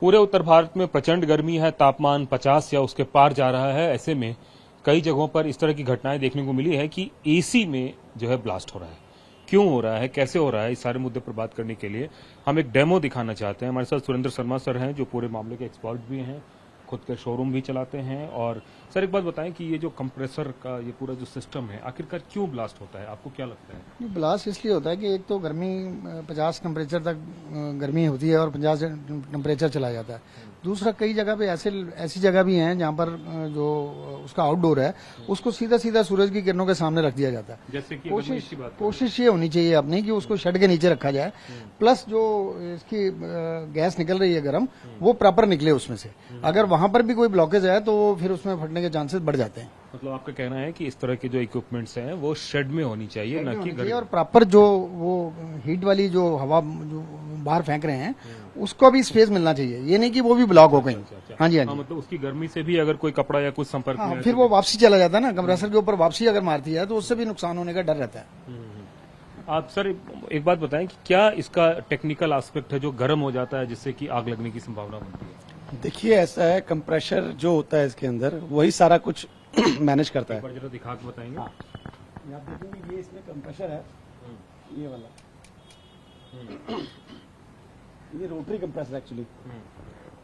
पूरे उत्तर भारत में प्रचंड गर्मी है, तापमान 50 या उसके पार जा रहा है। ऐसे में कई जगहों पर इस तरह की घटनाएं देखने को मिली है कि एसी में जो है ब्लास्ट हो रहा है। क्यों हो रहा है, कैसे हो रहा है, इस सारे मुद्दे पर बात करने के लिए हम एक डेमो दिखाना चाहते हैं। हमारे साथ सुरेंद्र शर्मा सर हैं, जो पूरे मामले के एक्सपर्ट भी हैं, खुद के शोरूम भी चलाते हैं। और सर, एक बात बताएं कि ये जो कंप्रेसर का ये पूरा जो सिस्टम है, आखिरकार क्यों ब्लास्ट होता है, आपको क्या लगता है? ब्लास्ट इसलिए होता है कि एक तो गर्मी 50 टेम्परेचर तक गर्मी होती है और 50 टेम्परेचर चला जाता है। दूसरा, कई जगह पे ऐसी जगह भी हैं जहाँ पर जो उसका आउटडोर है उसको सीधा सीधा सूरज की किरणों के सामने रख दिया जाता है। जैसे कि कोशिश ये होनी चाहिए अपनी कि उसको शेड के नीचे रखा जाए, प्लस जो इसकी गैस निकल रही है गर्म, वो प्रॉपर निकले उसमें से। अगर वहां पर भी कोई ब्लॉकेज है तो फिर उसमें फटने के चांसेस बढ़ जाते हैं। मतलब आपका कहना है कि इस तरह के जो इक्विपमेंट्स हैं वो शेड में होनी चाहिए, न कि घर। और प्रॉपर जो वो हीट वाली जो हवा जो बाहर फेंक रहे हैं उसको भी स्पेस मिलना चाहिए, ये नहीं कि वो भी ब्लॉक हो गई। हाँ जी, हाँ जी। मतलब उसकी गर्मी से भी अगर कोई कपड़ा या कुछ संपर्क में फिर वो वापसी चला जाता है ना, कंप्रेसर के ऊपर वापसी अगर मारती है तो उससे भी नुकसान होने का डर रहता है। आप सर एक बात बताएं कि क्या इसका टेक्निकल एस्पेक्ट है जो गर्म हो जाता है जिससे कि आग लगने की संभावना बनती है? देखिए, ऐसा है, कंप्रेशर जो होता है इसके अंदर वही सारा कुछ मैनेज करता है। जरा दिखा के बताएंगे। हाँ। आप देखेंगे ये इसमें कंप्रेशर है, ये वाला, ये रोटरी कंप्रेसर एक्चुअली।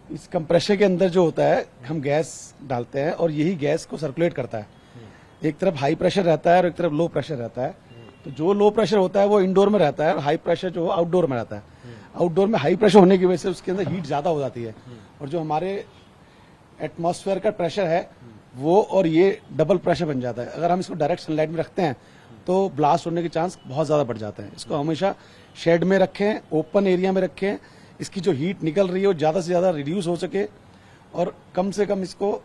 इस कंप्रेशर के अंदर जो होता है, हम गैस डालते हैं और यही गैस को सर्कुलेट करता है। एक तरफ हाई प्रेशर रहता है और एक तरफ लो प्रेशर रहता है। तो जो लो प्रेशर होता है वो इंडोर में रहता है और हाई प्रेशर जो आउटडोर में रहता है। आउटडोर में हाई प्रेशर होने की वजह से उसके अंदर हीट ज्यादा हो जाती है और जो हमारे एटमॉस्फेयर का प्रेशर है वो और ये डबल प्रेशर बन जाता है। अगर हम इसको डायरेक्ट सनलाइट में रखते हैं तो ब्लास्ट होने के चांस बहुत ज्यादा बढ़ जाते हैं। इसको हमेशा शेड में रखें, ओपन एरिया में रखें, इसकी जो हीट निकल रही है वो ज्यादा से ज्यादा रिड्यूस हो सके और कम से कम इसको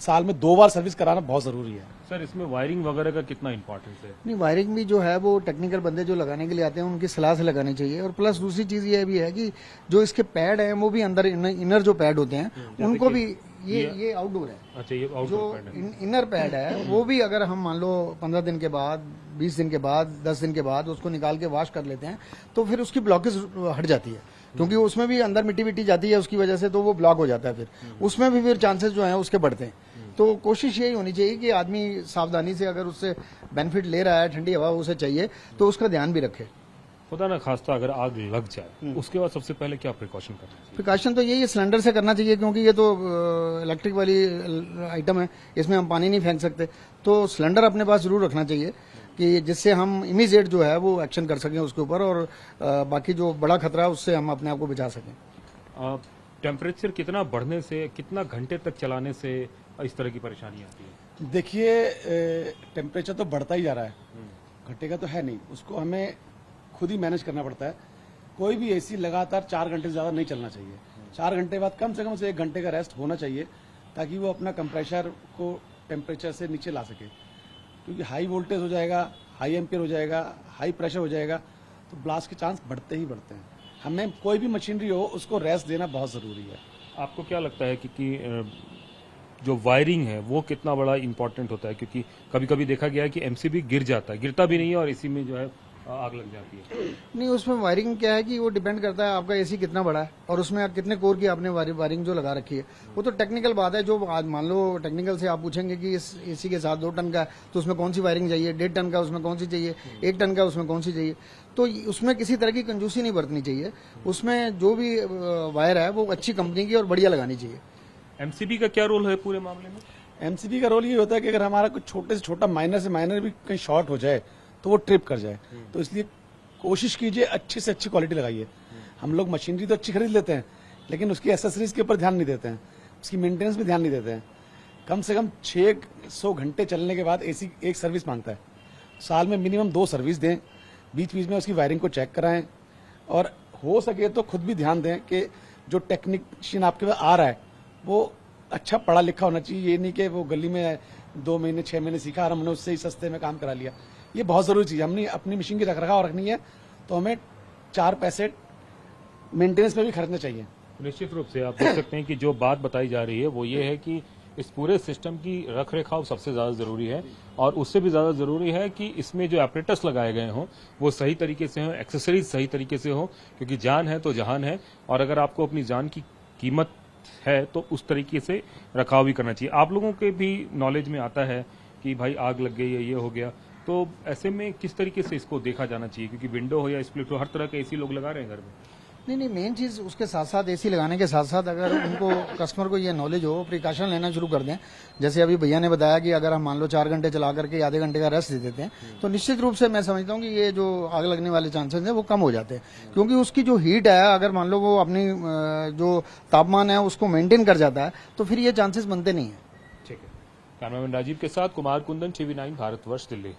साल में 2 बार सर्विस कराना बहुत जरूरी है। सर, इसमें वायरिंग वगैरह का कितना इंपॉर्टेंस है? नहीं, वायरिंग भी जो है वो टेक्निकल बंदे जो लगाने के लिए आते हैं उनकी सलाह से लगानी चाहिए। और प्लस दूसरी चीज ये भी है कि जो इसके पैड हैं वो भी अंदर इनर जो पैड होते हैं उनको भी ये आउटडोर है। अच्छा, ये आउटडोर जो पैड है। इनर पैड है वो भी अगर हम मान लो 15 दिन के बाद, 20 दिन के बाद, 10 दिन के बाद उसको निकाल के वॉश कर लेते हैं तो फिर उसकी ब्लॉकेज हट जाती है, क्योंकि उसमें भी अंदर मिट्टी विट्टी जाती है उसकी वजह से, तो वो ब्लॉक हो जाता है। फिर उसमें भी फिर चांसेस जो हैं उसके बढ़ते हैं। तो कोशिश यही होनी चाहिए कि आदमी सावधानी से, अगर उससे बेनिफिट ले रहा है, ठंडी हवा उसे चाहिए, तो उसका ध्यान भी रखे। खुदा ना खास्ता अगर आग लग जाए उसके बाद सबसे पहले क्या प्रिकॉशन करना चाहिए? प्रिकॉशन तो यही है, सिलेंडर से करना चाहिए, क्योंकि ये तो इलेक्ट्रिक वाली आइटम है, इसमें हम पानी नहीं फेंक सकते। तो सिलेंडर अपने पास जरूर रखना चाहिए कि जिससे हम इमीडिएट जो है वो एक्शन कर सकें उसके ऊपर, और बाकी जो बड़ा खतरा है उससे हम अपने आप को बचा सकें। टेम्परेचर कितना बढ़ने से, कितना घंटे तक चलाने से इस तरह की परेशानी आती है? देखिए, टेम्परेचर तो बढ़ता ही जा रहा है, घटेगा तो है नहीं, उसको हमें खुद ही मैनेज करना पड़ता है। कोई भी एसी लगातार 4 घंटे से ज्यादा नहीं चलना चाहिए। 4 घंटे बाद कम से कम 1 घंटे का रेस्ट होना चाहिए ताकि वो अपना कंप्रेशर को टेम्परेचर से नीचे ला सके। क्योंकि हाई वोल्टेज हो जाएगा, हाई एम्पियर हो जाएगा, हाई प्रेशर हो जाएगा, तो ब्लास्ट के चांस बढ़ते ही बढ़ते हैं। हमें कोई भी मशीनरी हो उसको रेस्ट देना बहुत जरूरी है। आपको क्या लगता है कि जो वायरिंग है वो कितना बड़ा इंपॉर्टेंट होता है? क्योंकि कभी कभी देखा गया है कि एमसीबी गिर जाता है, गिरता भी नहीं है और इसी में जो है आग लग जाती है। नहीं, उसमें वायरिंग क्या है कि वो डिपेंड करता है आपका एसी कितना बड़ा है और उसमें कितने कोर की आपने वायरिंग जो लगा रखी है। वो तो टेक्निकल बात है। जो आज मान लो टेक्निकल से आप पूछेंगे कि इस एसी के साथ 2 टन का तो उसमें कौन सी वायरिंग चाहिए, 1.5 टन का उसमें कौन सी चाहिए, 1 टन का उसमें कौन सी चाहिए, तो उसमें किसी तरह की कंजूसी नहीं बरतनी चाहिए। उसमें जो भी वायर है वो अच्छी कंपनी की और बढ़िया लगानी चाहिए। एमसीबी का क्या रोल है पूरे मामले में? एमसीबी का रोल ये होता है कि अगर हमारा कुछ छोटे से छोटा माइनर से माइनर भी कहीं शॉर्ट हो जाए तो वो ट्रिप कर जाए। तो इसलिए कोशिश कीजिए अच्छी से अच्छी क्वालिटी लगाइए। हम लोग मशीनरी तो अच्छी खरीद लेते हैं लेकिन उसकी एसेसरीज के ऊपर ध्यान नहीं देते हैं, उसकी मेंटेनेंस भी ध्यान नहीं देते हैं। कम से कम 600 घंटे चलने के बाद एसी एक सर्विस मांगता है। साल में मिनिमम 2 सर्विस दें, बीच बीच में उसकी वायरिंग को चेक कराएं और हो सके तो खुद भी ध्यान दें कि जो टेक्नीशियन आपके पास आ रहा है वो अच्छा पढ़ा लिखा होना चाहिए। ये नहीं कि वो गली में 2 महीने 6 महीने सीखा और हमने उससे ही सस्ते में काम करा लिया। ये बहुत जरूरी चीज है। हमने अपनी मशीन की रखरखाव रखनी है तो हमें 4 पैसे मेंटेनेंस में भी खर्चने चाहिए। निश्चित रूप से आप देख सकते हैं कि जो बात बताई जा रही है वो ये है कि इस पूरे सिस्टम की रख रखाव सबसे ज्यादा जरूरी है और उससे भी ज्यादा जरूरी है कि इसमें जो एपरेटस लगाए गए हों वो सही तरीके से हों, एक्सेसरीज सही तरीके से हो, क्योंकि जान है तो जहान है। और अगर आपको अपनी जान की कीमत है तो उस तरीके से रखाव भी करना चाहिए। आप लोगों के भी नॉलेज में आता है कि भाई आग लग गई है, ये हो गया, तो ऐसे में किस तरीके से इसको देखा जाना चाहिए? क्योंकि विंडो हो या स्प्लिट हो, हर तरह के एसी लोग लगा रहे हैं घर में। नहीं, मेन चीज़ उसके साथ साथ एसी लगाने के साथ साथ अगर उनको कस्टमर को ये नॉलेज हो, प्रिकॉशन लेना शुरू कर दें। जैसे अभी भैया ने बताया कि अगर हम मान लो 4 घंटे चला करके आधे घंटे का रेस्ट दे देते हैं, तो निश्चित रूप से मैं समझता हूँ कि ये जो आग लगने वाले चांसेस हैं वो कम हो जाते हैं। क्योंकि उसकी जो हीट है, अगर मान लो वो अपनी जो तापमान है उसको मेंटेन कर जाता है, तो फिर ये चांसेस बनते नहीं है। ठीक है। कैमरामैन राजीव के साथ कुमार कुंदन, TV9 भारतवर्ष, दिल्ली।